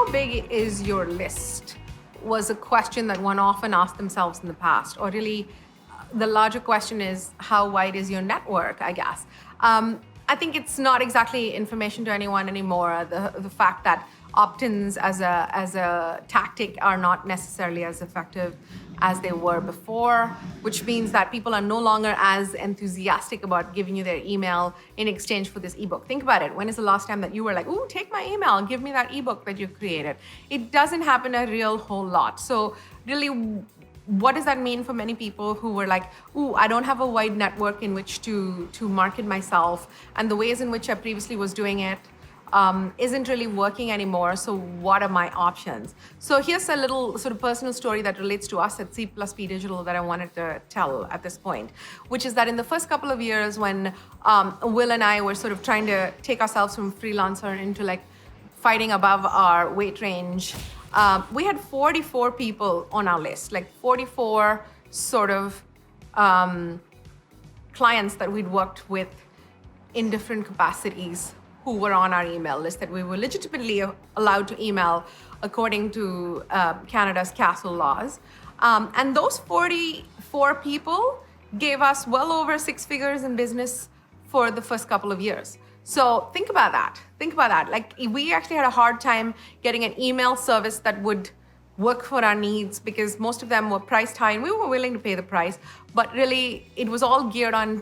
how big is your list was a question that one often asked themselves in the past, or really the larger question is how wide is your network, I guess. I think it's not exactly information to anyone anymore. The fact that opt-ins as a tactic are not necessarily as effective as they were before, which means that people are no longer as enthusiastic about giving you their email in exchange for this ebook. Think about it. When is the last time that you were like, ooh, take my email, give me that ebook that you've created? It doesn't happen a real whole lot. So really, what does that mean for many people who were like, ooh, I don't have a wide network in which to market myself, and the ways in which I previously was doing it isn't really working anymore, so what are my options? So here's a little sort of personal story that relates to us at C+P Digital that I wanted to tell at this point, which is that in the first couple of years when Will and I were sort of trying to take ourselves from freelancer into like fighting above our weight range, we had 44 people on our list, like 44 sort of clients that we'd worked with in different capacities who were on our email list that we were legitimately allowed to email according to Canada's CASL laws. And those 44 people gave us well over 6 figures in business for the first couple of years. So think about that. Think about that. Like, we actually had a hard time getting an email service that would work for our needs because most of them were priced high and we were willing to pay the price. But really, it was all geared on,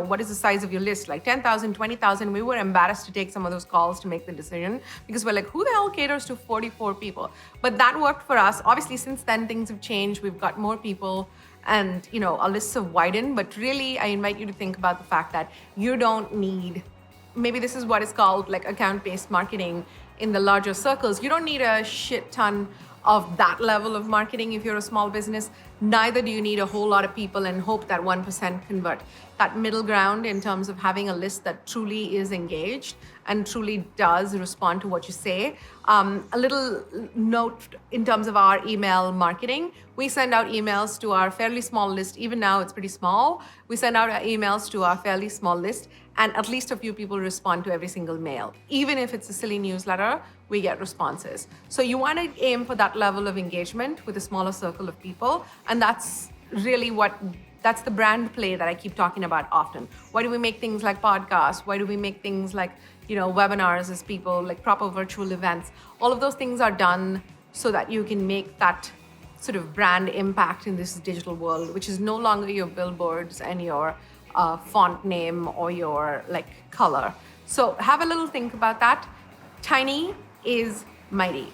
what is the size of your list? Like 10,000, 20,000. We were embarrassed to take some of those calls to make the decision because we're like, who the hell caters to 44 people? But that worked for us. Obviously, since then, things have changed. We've got more people and, our lists have widened. But really, I invite you to think about the fact that you don't need, maybe this is what is called like account-based marketing in the larger circles. You don't need a shit ton of that level of marketing if you're a small business. Neither do you need a whole lot of people and hope that 1% convert. That middle ground in terms of having a list that truly is engaged and truly does respond to what you say. A little note in terms of our email marketing. We send out emails to our fairly small list. Even now, it's pretty small. We send out our emails to our fairly small list, and at least a few people respond to every single mail. Even if it's a silly newsletter, we get responses. So you want to aim for that level of engagement with a smaller circle of people. And that's really that's the brand play that I keep talking about often. Why do we make things like podcasts? Why do we make things like, webinars as people, like proper virtual events? All of those things are done so that you can make that sort of brand impact in this digital world, which is no longer your billboards and your font name or your color. So have a little think about that. Tiny is mighty.